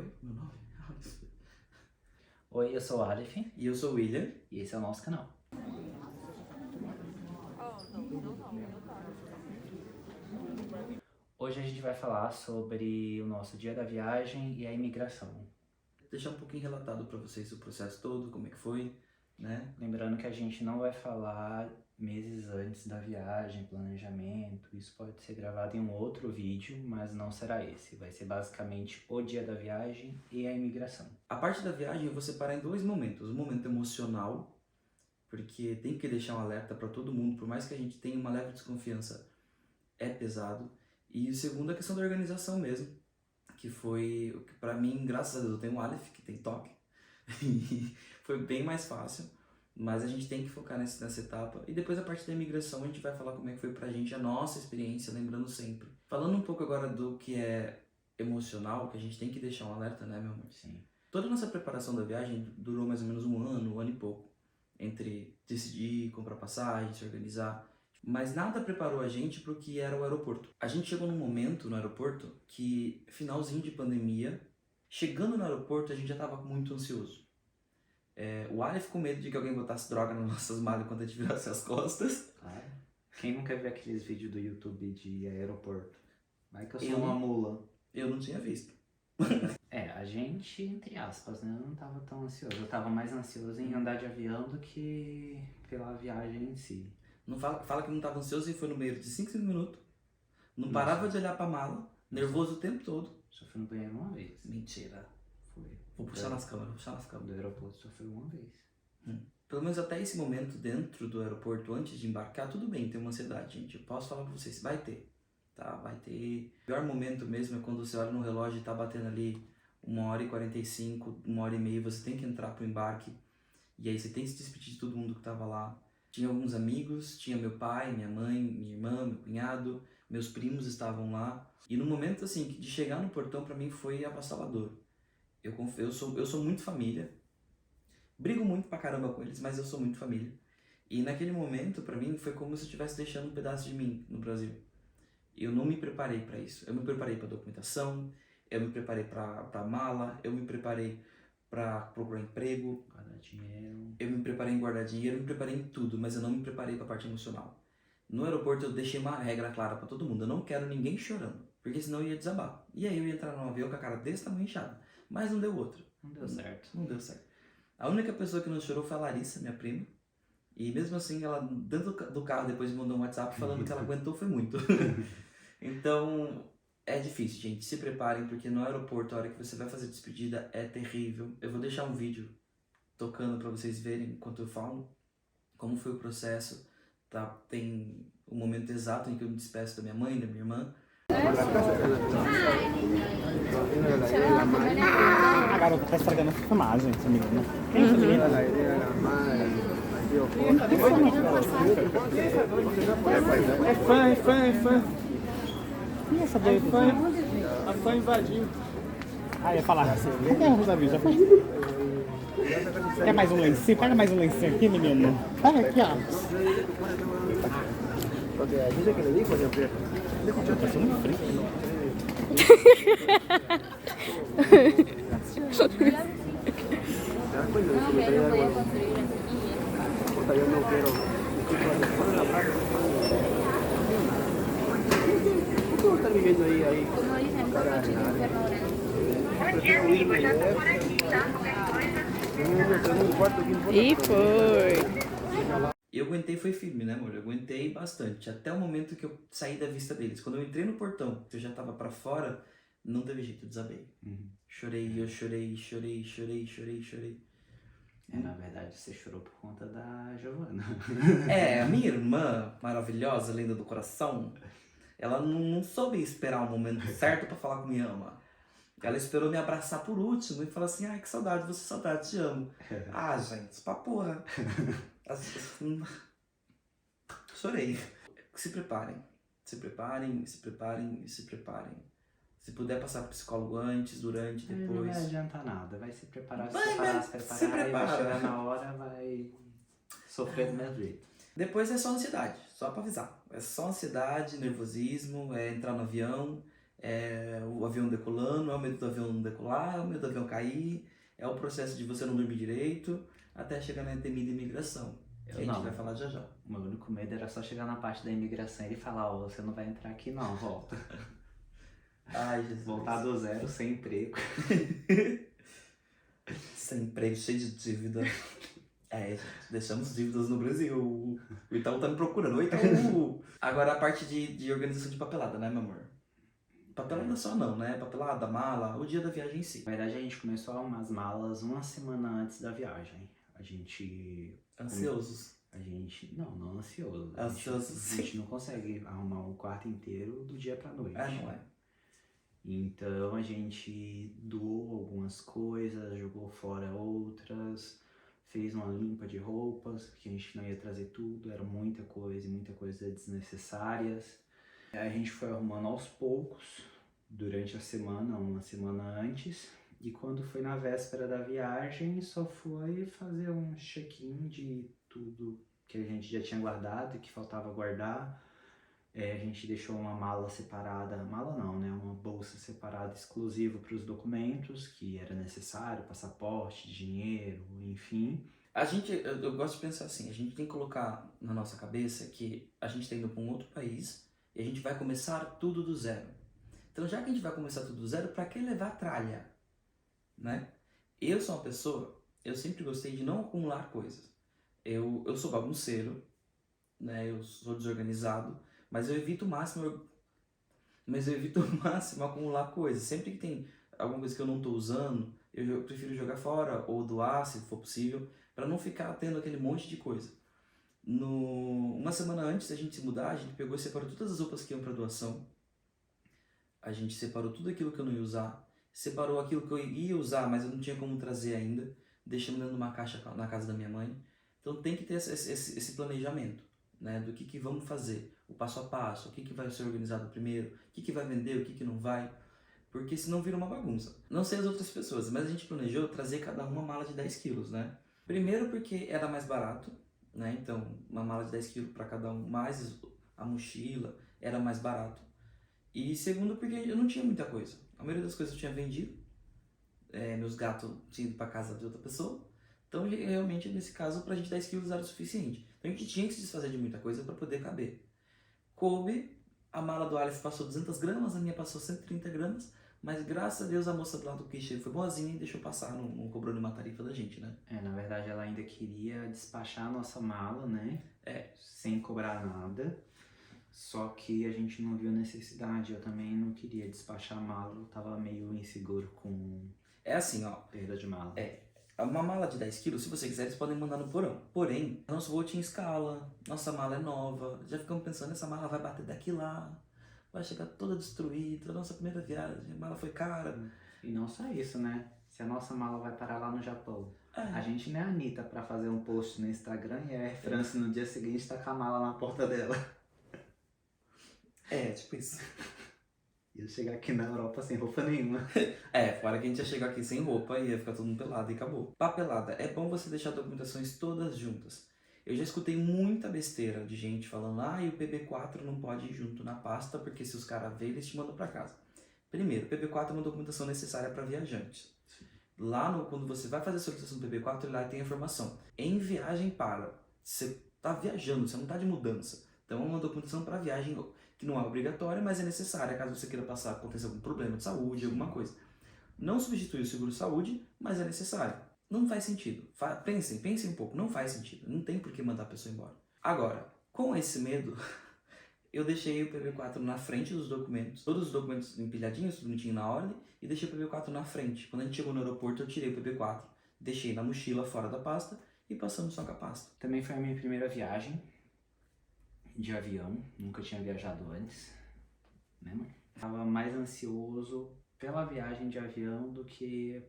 Oi, meu nome é Alisson. Oi, eu sou o Aleph E eu sou o William. e esse é o nosso canal. Hoje a gente vai falar sobre o nosso dia da viagem e a imigração. Deixar um pouquinho relatado para vocês o processo todo, como é que foi, né? Lembrando que a gente não vai falar meses antes da viagem, planejamento, isso pode ser gravado em um outro vídeo, mas não será esse. Vai ser basicamente o dia da viagem e a imigração. A parte da viagem eu vou separar em dois momentos. O momento emocional, porque tem que deixar um alerta para todo mundo, por mais que a gente tenha uma leve desconfiança, é pesado. E o segundo, a questão da organização mesmo, que foi, o que para mim, graças a Deus, eu tenho um Aleph, que tem toque, e foi bem mais fácil, mas a gente tem que focar nessa etapa. E depois a parte da imigração, a gente vai falar como é que foi pra gente a nossa experiência, lembrando sempre. Falando um pouco agora do que é emocional, que a gente tem que deixar um alerta, né, meu amor? Sim. Toda a nossa preparação da viagem durou mais ou menos um ano e pouco, entre decidir, comprar passagem, se organizar. Mas nada preparou a gente para o que era o aeroporto. A gente chegou num momento no aeroporto que, finalzinho de pandemia, chegando no aeroporto a gente já estava muito ansioso. O Aleph com medo de que alguém botasse droga nas nossas malas enquanto a gente virasse as costas. Claro. Quem nunca viu aqueles vídeos do YouTube de aeroporto? Vai que eu sou Eu uma não- mula. Eu não tinha visto. A gente, entre aspas, né? Eu não tava tão ansioso. Eu tava mais ansioso em andar de avião do que pela viagem em si. Não fala que não estava ansioso e foi no meio de 5 minutos. Não Nossa. parava de olhar pra mala, nervoso o tempo todo. Só fui no banheiro uma vez. Mentira. Foi. Vou puxar nas câmeras, vou puxar nas câmeras. Do aeroporto só foi uma vez. Pelo menos até esse momento dentro do aeroporto, antes de embarcar, tudo bem, tem uma ansiedade, gente. Eu posso falar pra vocês, vai ter, tá? Vai ter. O pior momento mesmo é quando você olha no relógio e tá batendo ali 1h45, 1h30, você tem que entrar pro embarque. E aí você tem que se despedir de todo mundo que tava lá. Tinha alguns amigos, tinha meu pai, minha mãe, minha irmã, meu cunhado, meus primos estavam lá. E no momento assim, de chegar no portão pra mim foi avassalador. Eu sou muito família. Brigo muito pra caramba com eles, mas eu sou muito família. E naquele momento, pra mim, foi como se eu estivesse deixando um pedaço de mim no Brasil. Eu não me preparei pra isso. Eu me preparei pra documentação, eu me preparei pra mala, eu me preparei pra procurar emprego, Guardar dinheiro. eu me preparei em guardar dinheiro, eu me preparei em tudo, mas eu não me preparei pra parte emocional. No aeroporto eu deixei uma regra clara pra todo mundo, eu não quero ninguém chorando, porque senão eu ia desabar. E aí eu ia entrar num avião com a cara desse tamanho inchada, mas não deu outra. Não deu certo. Não deu certo. A única pessoa que não chorou foi a Larissa, minha prima. E mesmo assim, ela dentro do carro depois me mandou um WhatsApp falando que ela aguentou foi muito. Então, é difícil, gente. Se preparem, porque no aeroporto, a hora que você vai fazer despedida, é terrível. Eu vou deixar um vídeo tocando pra vocês verem enquanto eu falo como foi o processo. Tá? Tem o momento exato em que eu me despeço da minha mãe, da minha irmã. A garota tá estragando a filmagem, essa menina. Quem é essa menina? É fã. Ih, essa daí é fã. A fã invadiu. Ah, ia falar. Cadê a Rosa Já foi? Quer mais um lencinho? Pega mais um lencinho aqui, menino. Pega aqui, ó. Tá sendo frio. E foi. E eu aguentei, foi firme, né, amor? Eu aguentei bastante. Até o momento que eu saí da vista deles. Quando eu entrei no portão, que eu já tava pra fora, não teve jeito, eu desabei. Chorei, eu chorei. Na verdade, você chorou por conta da Giovana. A minha irmã, maravilhosa, linda do coração, ela não soube esperar o momento certo pra falar que me ama. Ela esperou me abraçar por último e falou assim, ai, que saudade, você saudade, te amo. Ah, gente, pra porra. Chorei. Se preparem. Se puder passar pro psicólogo antes, durante, Não vai depois. adiantar nada, vai se preparar, Vai, se preparar, se e vai prepara. chegar na hora, vai sofrer do mesmo jeito. Depois é só ansiedade, só pra avisar. É só ansiedade, nervosismo, é entrar no avião, é o avião decolando, é o medo do avião não decolar, é o medo do avião cair, é o processo de você não dormir direito, até chegar na temida imigração, que a gente vai falar já já. O meu único medo era só chegar na parte da imigração e ele falar, ó, você não vai entrar aqui não, volta. Ai, Jesus. Voltar do zero, sem emprego. Sem emprego, cheio de dívida. É, gente, deixamos dívidas no Brasil. O Itaú tá me procurando. Oi, Itaú! Agora a parte de organização de papelada, né, meu amor? Papelada só não, né? Papelada, mala, o dia da viagem em si. Na verdade, a gente começou a arrumar as malas uma semana antes da viagem. A gente... Ansiosos. Não ansioso. Ansiosos, A gente não consegue arrumar um quarto inteiro do dia pra noite. Não é. Então a gente doou algumas coisas, jogou fora outras, fez uma limpa de roupas, porque a gente não ia trazer tudo, era muita coisa e muita coisa desnecessárias. Aí a gente foi arrumando aos poucos, durante a semana, uma semana antes, e quando foi na véspera da viagem, só foi fazer um check-in de tudo que a gente já tinha guardado e que faltava guardar. A gente deixou uma mala separada, mala não, né? Uma bolsa separada exclusiva para os documentos que era necessário, passaporte, dinheiro, enfim. Eu gosto de pensar assim, a gente tem que colocar na nossa cabeça que a gente está indo para um outro país e a gente vai começar tudo do zero. Então, já que a gente vai começar tudo do zero, para que levar tralha, né? Eu sou uma pessoa, eu sempre gostei de não acumular coisas. Eu sou bagunceiro, né? Eu sou desorganizado, mas eu evito o máximo acumular coisas. Sempre que tem alguma coisa que eu não estou usando, eu prefiro jogar fora ou doar, se for possível, para não ficar tendo aquele monte de coisa. Uma semana antes da gente se mudar, a gente pegou e separou todas as roupas que iam para doação. A gente separou tudo aquilo que eu não ia usar, separou aquilo que eu ia usar, mas eu não tinha como trazer ainda, deixamos dentro de uma caixa na casa da minha mãe. Então tem que ter esse planejamento, né, do que vamos fazer, o passo a passo, o que vai ser organizado primeiro, o que vai vender, o que não vai, porque senão vira uma bagunça. Não sei as outras pessoas, mas a gente planejou trazer cada uma mala de 10 quilos, né? Primeiro porque era mais barato, né? Então uma mala de 10 quilos para cada um, mais a mochila, era mais barato. E segundo porque eu não tinha muita coisa. A maioria das coisas eu tinha vendido, meus gatos tinham ido para casa de outra pessoa. Então, realmente, nesse caso, pra gente 10 quilos era o suficiente. Então, a gente tinha que se desfazer de muita coisa para poder caber. Coube, a mala do Aleph passou 200 gramas, a minha passou 130 gramas, mas graças a Deus a moça do lado do quiche foi boazinha e deixou passar, não cobrou nenhuma tarifa da gente, né? Na verdade, ela ainda queria despachar a nossa mala, né? Sem cobrar nada. Só que a gente não viu necessidade, eu também não queria despachar a mala, eu tava meio inseguro com... assim, ó. Perda de mala. Uma mala de 10 quilos, se vocês quiserem, vocês podem mandar no porão. Porém, nosso voo tinha escala, nossa mala é nova, já ficamos pensando, essa mala vai bater daqui lá, vai chegar toda destruída, nossa primeira viagem, a mala foi cara. E não só isso, né? Se a nossa mala vai parar lá no Japão, a gente não é a Anitta pra fazer um post no Instagram e a Air France no dia seguinte tá com a mala na porta dela. Tipo isso. Ia chegar aqui na Europa sem roupa nenhuma. Fora que a gente ia chegar aqui sem roupa e ia ficar todo mundo pelado e acabou. Papelada, é bom você deixar documentações todas juntas. Eu já escutei muita besteira de gente falando, o PB4 não pode ir junto na pasta, porque se os caras verem, eles te mandam pra casa. Primeiro, o PB4 é uma documentação necessária para viajantes. Lá quando você vai fazer a solicitação do PB4, lá tem a informação. Em viagem para, você tá viajando, você não tá de mudança. Então é uma documentação para viagem que não é obrigatória, mas é necessária caso você queira passar, aconteça algum problema de saúde, alguma coisa. Não substitui o seguro-saúde, mas é necessário. Não faz sentido. Pensem um pouco, não faz sentido. Não tem por que mandar a pessoa embora. Agora, com esse medo, eu deixei o PB4 na frente dos documentos, todos os documentos empilhadinhos, tudo bonitinho na ordem, e deixei o PB4 na frente. Quando a gente chegou no aeroporto, eu tirei o PB4, deixei na mochila fora da pasta e passamos só com a pasta. Também foi a minha primeira viagem de avião, nunca tinha viajado antes, né, mãe? Tava mais ansioso pela viagem de avião do que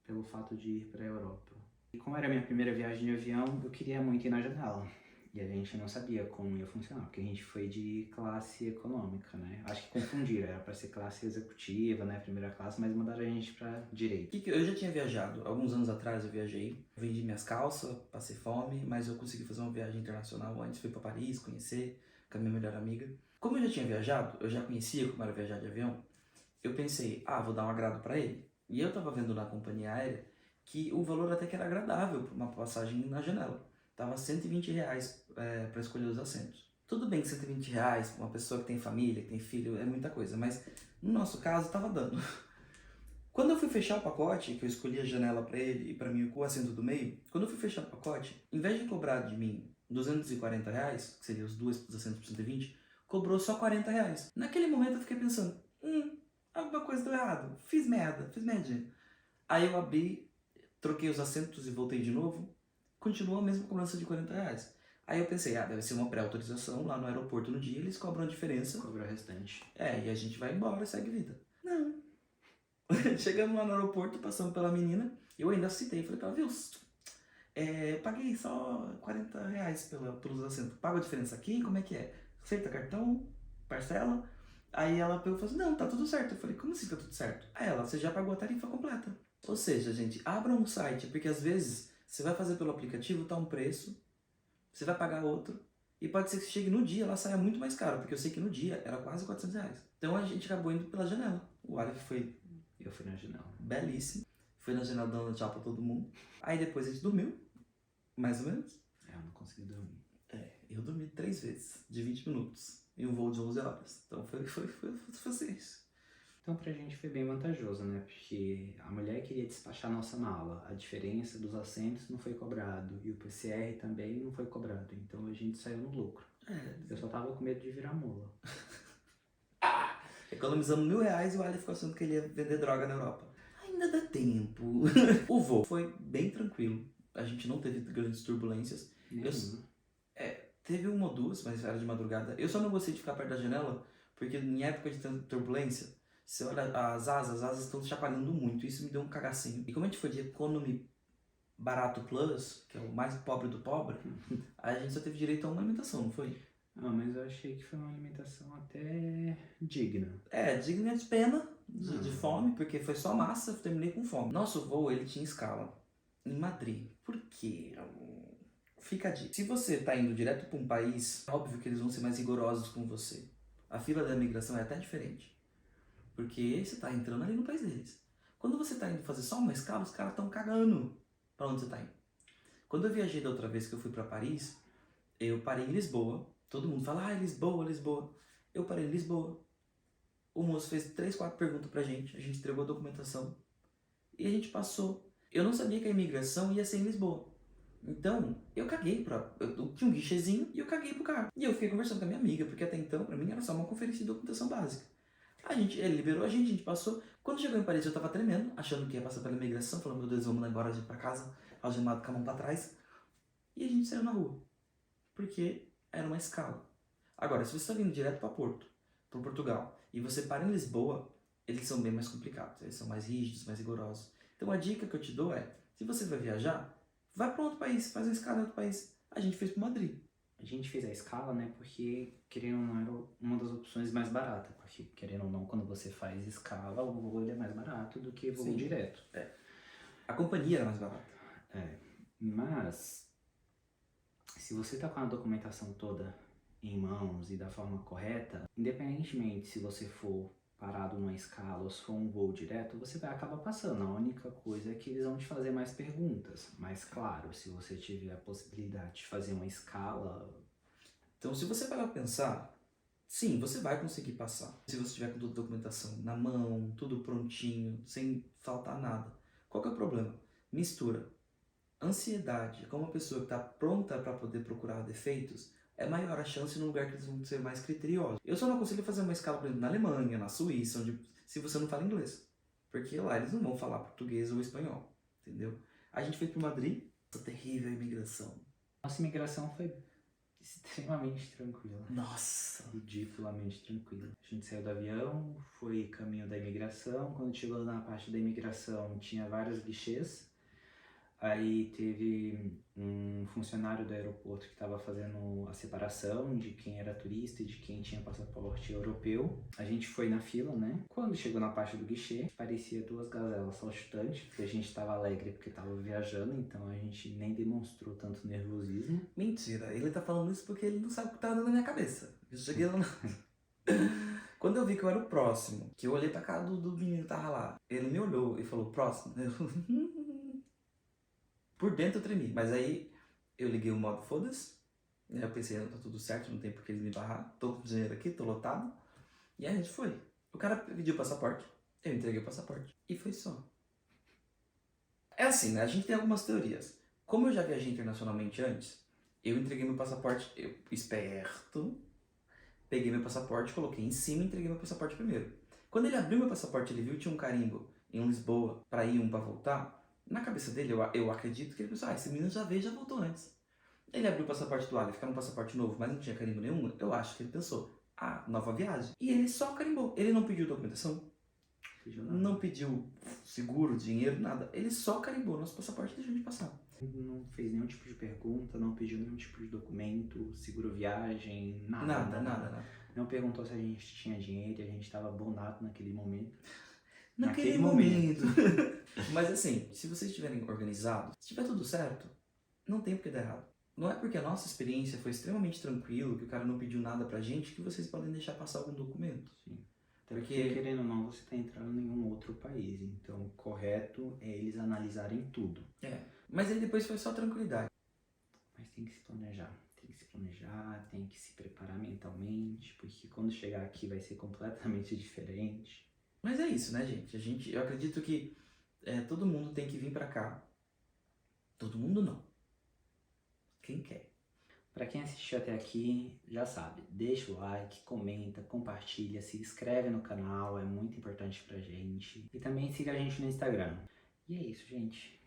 pelo fato de ir para a Europa. E como era a minha primeira viagem de avião, eu queria muito ir na janela. E a gente não sabia como ia funcionar, porque a gente foi de classe econômica, né? Acho que confundiram, era para ser classe executiva, né? Primeira classe, mas mandaram a gente para direito. Eu já tinha viajado, alguns anos atrás eu viajei, vendi minhas calças, passei fome, mas eu consegui fazer uma viagem internacional antes, fui para Paris conhecer com a minha melhor amiga. Como eu já tinha viajado, eu já conhecia como era viajar de avião, eu pensei, vou dar um agrado para ele. E eu tava vendo na companhia aérea que o valor até que era agradável para uma passagem na janela. Tava R$ 120 para escolher os assentos. Tudo bem que R$ 120 para uma pessoa que tem família, que tem filho, é muita coisa, mas no nosso caso tava dando. Quando eu fui fechar o pacote, que eu escolhi a janela para ele e para mim o assento do meio, quando eu fui fechar o pacote, em vez de cobrar de mim R$ 240, que seria os dois assentos por 120, cobrou só R$ 40. Naquele momento eu fiquei pensando, alguma coisa deu errado, fiz merda. Aí eu abri, troquei os assentos e voltei de novo, continuou a mesma cobrança de R$ 40. Aí eu pensei, deve ser uma pré-autorização lá no aeroporto no dia, eles cobram a diferença. Cobra o restante. E a gente vai embora e segue vida. Não. Chegamos lá no aeroporto, passamos pela menina, eu ainda citei, falei pra ela, viu, paguei só R$ 40 pelos assentos, pago a diferença aqui, como é que é? Aceita cartão, parcela? Aí ela pegou e falou assim, não, tá tudo certo. Eu falei, como assim tá tudo certo? Aí ela, você já pagou a tarifa completa. Ou seja, gente, abra um site, porque às vezes você vai fazer pelo aplicativo, tá um preço, você vai pagar outro, e pode ser que chegue no dia, ela saia muito mais caro, porque eu sei que no dia era quase R$ 400. Então a gente acabou indo pela janela. O Aleph foi... Eu fui na janela. belíssimo. Foi na janela dando tchau pra todo mundo. Aí depois a gente dormiu, mais ou menos. Eu não consegui dormir. Eu dormi 3 vezes, de 20 minutos, em um voo de 11 horas. Então foi isso. Então pra gente foi bem vantajoso, né? Porque a mulher queria despachar a nossa mala. A diferença dos assentos não foi cobrado. E o PCR também não foi cobrado. Então a gente saiu no lucro. Eu só tava com medo de virar mula. Economizamos R$ 1.000 e o Ali ficou achando que ele ia vender droga na Europa. Ainda dá tempo. O voo foi bem tranquilo. A gente não teve grandes turbulências. Teve uma ou duas, mas era de madrugada. Eu só não gostei de ficar perto da janela, porque em época de turbulência, você olha as asas estão chacoalhando muito. Isso me deu um cagacinho. E como a gente foi de Economy Barato Plus, que é o mais pobre do pobre, a gente só teve direito a uma alimentação, não foi? Mas eu achei que foi uma alimentação até digna. Digna de pena, de fome, porque foi só massa, eu terminei com fome. Nosso voo, ele tinha escala em Madrid. Por quê? Fica a dica. Se você tá indo direto para um país, é óbvio que eles vão ser mais rigorosos com você. A fila da imigração é até diferente. Porque você tá entrando ali no país deles. Quando você tá indo fazer só uma escala, os caras estão cagando pra onde você tá indo. Quando eu viajei da outra vez que eu fui para Paris, eu parei em Lisboa. Todo mundo fala, Lisboa. Eu parei em Lisboa. O moço fez 3, 4 perguntas pra gente. A gente entregou a documentação. E a gente passou. Eu não sabia que a imigração ia ser em Lisboa. Então, eu caguei eu tinha um guichezinho e eu caguei pro cara. E eu fiquei conversando com a minha amiga, porque até então, pra mim, era só uma conferência de documentação básica. Ele liberou a gente passou. Quando chegou em Paris, eu tava tremendo, achando que ia passar pela imigração, falando, meu Deus, vamos lá embora, a gente pra casa, algemado com a mão pra trás. E a gente saiu na rua. Porque era uma escala. Agora, se você está vindo direto para Portugal, e você para em Lisboa, eles são bem mais complicados, eles são mais rígidos, mais rigorosos. Então a dica que eu te dou é, se você vai viajar, vai para outro país, faz uma escala em outro país. A gente fez para Madrid. A gente fez a escala, né, porque, querendo ou não, era uma das opções mais baratas. Porque, querendo ou não, quando você faz escala, o voo é mais barato do que voo direto. A companhia era mais barata. Mas, se você tá com a documentação toda em mãos e da forma correta, independentemente se você for parado numa escala ou se for um voo direto, você vai acabar passando. A única coisa é que eles vão te fazer mais perguntas. Mas claro, se você tiver a possibilidade de fazer uma escala... Então, se você parar pra pensar, sim, você vai conseguir passar. Se você tiver com toda a documentação na mão, tudo prontinho, sem faltar nada. Qual que é o problema? Mistura. Ansiedade, como uma pessoa que está pronta para poder procurar defeitos, é maior a chance no lugar que eles vão ser mais criteriosos. Eu só não aconselho fazer uma escala, por exemplo, na Alemanha, na Suíça, onde, se você não fala inglês. Porque lá eles não vão falar português ou espanhol, entendeu? A gente foi para Madrid, terrível a imigração. Nossa imigração foi extremamente tranquila. Nossa! Ridiculamente tranquila. A gente saiu do avião, foi caminho da imigração. Quando chegou na parte da imigração, tinha vários guichês. Aí teve um funcionário do aeroporto que estava fazendo a separação de quem era turista e de quem tinha passaporte europeu. A gente foi na fila, né? Quando chegou na parte do guichê, parecia 2 gazelas saltitantes, porque a gente estava alegre porque estava viajando, então a gente nem demonstrou tanto nervosismo. Mentira, ele tá falando isso porque ele não sabe o que tá dando na minha cabeça. Eu cheguei lá Quando eu vi que eu era o próximo, que eu olhei pra cara do menino que tava lá, ele me olhou e falou, próximo. Por dentro eu tremi, mas aí eu liguei o modo foda-se. Eu pensei, tá tudo certo, não tem por que eles me barrar. Tô com dinheiro aqui, tô lotado. E aí a gente foi. O cara pediu o passaporte, eu entreguei o passaporte. E foi só. É assim, né? A gente tem algumas teorias. Como eu já viajei internacionalmente antes, eu entreguei meu passaporte, eu, esperto, peguei meu passaporte, coloquei em cima e entreguei meu passaporte primeiro. Quando ele abriu meu passaporte, ele viu que tinha um carimbo em Lisboa pra ir, um pra voltar. Na cabeça dele, eu acredito que ele pensou, esse menino já veio e já voltou antes. Ele abriu o passaporte do lado e ficava um passaporte novo, mas não tinha carimbo nenhum. Eu acho que ele pensou, nova viagem. E ele só carimbou. Ele não pediu documentação, não pediu seguro, dinheiro, nada. Ele só carimbou nosso passaporte e deixou a gente passar. Não fez nenhum tipo de pergunta, não pediu nenhum tipo de documento, seguro viagem, Nada. Não perguntou se a gente tinha dinheiro e a gente estava abonado naquele momento. Naquele momento. Mas assim, se vocês estiverem organizados, se tiver tudo certo, não tem por que dar errado. Não é porque a nossa experiência foi extremamente tranquilo, que o cara não pediu nada pra gente, que vocês podem deixar passar algum documento. Sim. Até porque, querendo ou não, você está entrando em um outro país. Então, o correto é eles analisarem tudo. Mas aí depois foi só tranquilidade. Mas tem que se planejar. Tem que se preparar mentalmente, porque quando chegar aqui vai ser completamente diferente. Mas é isso, né, gente? Eu acredito que todo mundo tem que vir pra cá. Todo mundo não. Quem quer. Para quem assistiu até aqui, já sabe, deixa o like, comenta, compartilha, se inscreve no canal, é muito importante pra gente. E também siga a gente no Instagram. E é isso, gente.